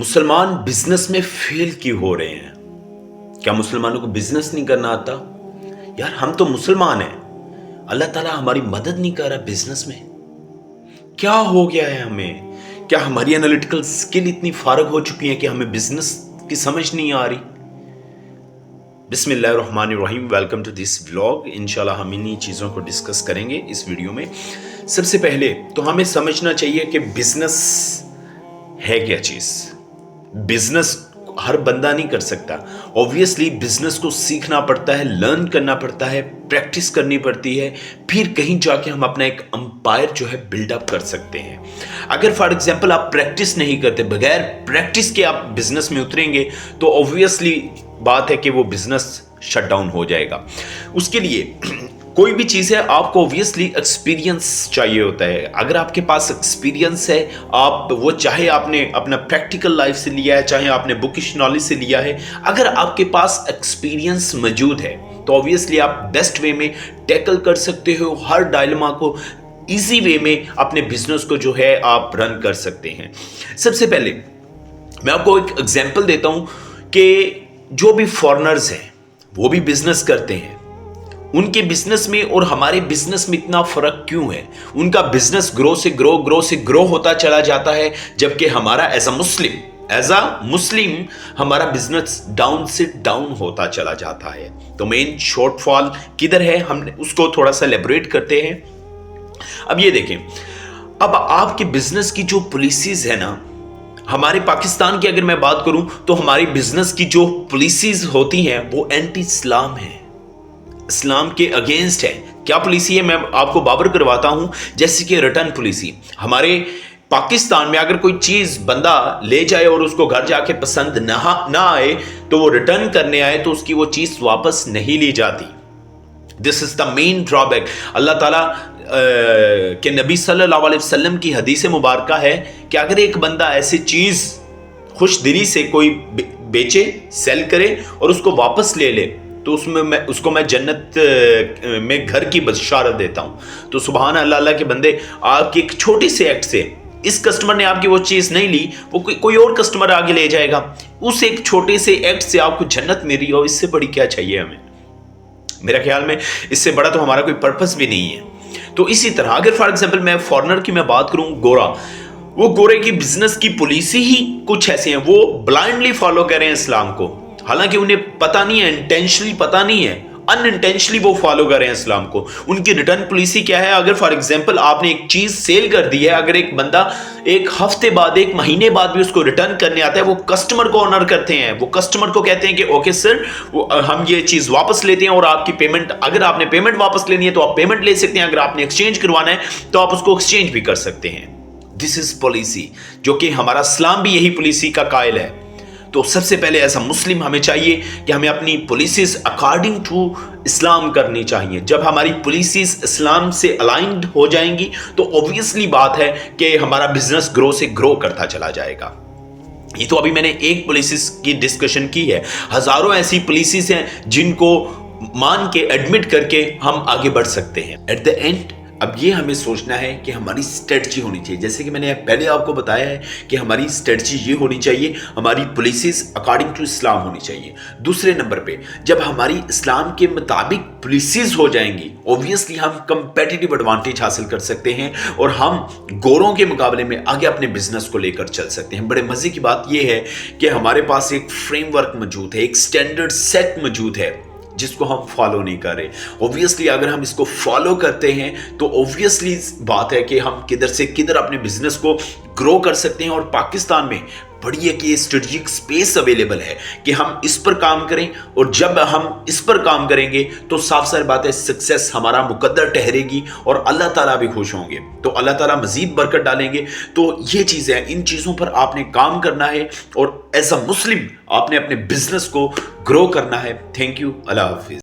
मुसलमान बिजनेस में फेल क्यों हो रहे हैं? क्या मुसलमानों को बिजनेस नहीं करना आता? यार हम तो मुसलमान हैं, अल्लाह ताला हमारी मदद नहीं कर रहा बिजनेस में। क्या हो गया है हमें? क्या हमारी एनालिटिकल स्किल इतनी फारग हो चुकी है कि हमें बिजनेस की समझ नहीं आ रही? बिस्मिल्लाहिर्रहमानिर्रहीम, वेलकम टू दिस व्लॉग। इंशाल्लाह हम इन्हीं चीज़ों को डिस्कस करेंगे इस वीडियो में। सबसे पहले तो हमें समझना चाहिए कि बिजनेस है क्या चीज़। बिजनेस हर बंदा नहीं कर सकता। ऑब्वियसली बिजनेस को सीखना पड़ता है, लर्न करना पड़ता है, प्रैक्टिस करनी पड़ती है, फिर कहीं जाके हम अपना एक अंपायर जो है बिल्डअप कर सकते हैं। अगर फॉर एग्जांपल आप प्रैक्टिस नहीं करते, बगैर प्रैक्टिस के आप बिजनेस में उतरेंगे तो ऑब्वियसली बात है कि वो बिजनेस शट डाउन हो जाएगा। उसके लिए कोई भी चीज़ है, आपको ऑब्वियसली एक्सपीरियंस चाहिए होता है। अगर आपके पास एक्सपीरियंस है, आप वो चाहे आपने अपना प्रैक्टिकल लाइफ से लिया है, चाहे आपने बुकिश नॉलेज से लिया है, अगर आपके पास एक्सपीरियंस मौजूद है तो ऑब्वियसली आप बेस्ट वे में टैकल कर सकते हो। हर डायलेमा को इजी वे में अपने बिजनेस को जो है आप रन कर सकते हैं। सबसे पहले मैं आपको एक एग्जांपल देता हूं कि जो भी फॉरेनर्स हैं वो भी बिजनेस करते हैं, उनके बिजनेस में और हमारे बिजनेस में इतना फर्क क्यों है? उनका बिजनेस ग्रो से ग्रो होता चला जाता है, जबकि हमारा एज अ मुस्लिम हमारा बिजनेस डाउन से डाउन होता चला जाता है। तो मेन शॉर्टफॉल किधर है, हम उसको थोड़ा सा एलेबोरेट करते हैं। अब ये देखें, अब आपके बिजनेस की जो पॉलिसीज है ना, हमारे पाकिस्तान की अगर मैं बात करूं तो हमारी बिजनेस की जो पॉलिसीज होती हैं वो एंटी इस्लाम है, इस्लाम के अगेंस्ट है। क्या पॉलिसी है मैं आपको बाबर करवाता हूं। जैसे कि रिटर्न पॉलिसी, हमारे पाकिस्तान में अगर कोई चीज बंदा ले जाए और उसको घर जाके पसंद ना आए तो वो रिटर्न करने आए तो उसकी वो चीज वापस नहीं ली जाती। This is the main drawback. अल्लाह ताला के नबी सल्लल्लाहु अलैहि वसल्लम की हदीस मुबारका है कि अगर एक बंदा ऐसी चीज खुश दिली से कोई बेचे, सेल करे और उसको वापस ले ले तो उसको मैं जन्नत में घर की बशारत देता हूं। तो सुभान अल्लाह के बंदे, आपके एक छोटी से एक्ट से इस कस्टमर ने आपकी वो चीज नहीं ली, वो कोई और कस्टमर आगे ले जाएगा। उस एक छोटे से एक्ट से आपको जन्नत मिल रही हो, इससे बड़ी क्या चाहिए हमें? मेरा ख्याल में इससे बड़ा तो हमारा कोई पर्पस भी नहीं है। तो इसी तरह अगर फॉर एग्जाम्पल मैं फॉरेनर की मैं बात करूं, वो गोरे की बिजनेस की पॉलिसी ही कुछ ऐसे हैं, वो ब्लाइंडली फॉलो कर रहे हैं इस्लाम को, हालांकि उन्हें पता नहीं है, इंटेंशनली पता नहीं है, अनइंटेंशनली वो फॉलो कर रहे हैं इस्लाम को। उनकी रिटर्न पॉलिसी क्या है? अगर फॉर एग्जांपल आपने एक चीज सेल कर दी है, अगर एक बंदा एक हफ्ते बाद, एक महीने बाद भी उसको रिटर्न करने आता है, वो कस्टमर को ऑनर करते हैं। वो कस्टमर को कहते हैं कि ओके सर, हम ये चीज वापस लेते हैं और आपकी पेमेंट, अगर आपने पेमेंट वापस लेनी है तो आप पेमेंट ले सकते हैं, अगर आपने एक्सचेंज करवाना है तो आप उसको एक्सचेंज भी कर सकते हैं। दिस इज पॉलिसी, जो कि हमारा इस्लाम भी यही पॉलिसी का कायल है। तो सबसे पहले ऐसा मुस्लिम हमें चाहिए कि हमें अपनी पॉलिसीज अकॉर्डिंग टू इस्लाम करनी चाहिए। जब हमारी पॉलिसीज इस्लाम से अलाइंड हो जाएंगी तो ऑब्वियसली बात है कि हमारा बिजनेस ग्रो से ग्रो करता चला जाएगा। ये तो अभी मैंने एक पॉलिसीज की डिस्कशन की है, हजारों ऐसी पॉलिसीज हैं जिनको मान के एडमिट करके हम आगे बढ़ सकते हैं। एट द एंड अब ये हमें सोचना है कि हमारी स्ट्रेटजी होनी चाहिए। जैसे कि मैंने पहले आपको बताया है कि हमारी स्ट्रेटजी ये होनी चाहिए, हमारी पॉलिसीज अकॉर्डिंग टू इस्लाम होनी चाहिए। दूसरे नंबर पे जब हमारी इस्लाम के मुताबिक पॉलिसीज हो जाएंगी, ऑब्वियसली हम कंपेटिटिव एडवांटेज हासिल कर सकते हैं और हम गोरों के मुकाबले में आगे अपने बिजनेस को लेकर चल सकते हैं। बड़े मजे की बात यह है कि हमारे पास एक फ्रेमवर्क मौजूद है, एक स्टैंडर्ड सेट मौजूद है जिसको हम फॉलो नहीं कर रहे। ऑब्वियसली अगर हम इसको फॉलो करते हैं तो ऑब्वियसली बात है कि हम किधर से किधर अपने बिजनेस को ग्रो कर सकते हैं। और पाकिस्तान में बड़ी एक ये स्ट्रेटेजिक स्पेस अवेलेबल है कि हम इस पर काम करें, और जब हम इस पर काम करेंगे तो साफ साफ बात है सक्सेस हमारा मुकद्दर ठहरेगी और अल्लाह ताला भी खुश होंगे, तो अल्लाह ताला मजीद बरकत डालेंगे। तो ये चीज़ें हैं, इन चीज़ों पर आपने काम करना है और एज अ मुस्लिम आपने अपने बिजनेस को ग्रो करना है। Thank you, Allah Hafiz.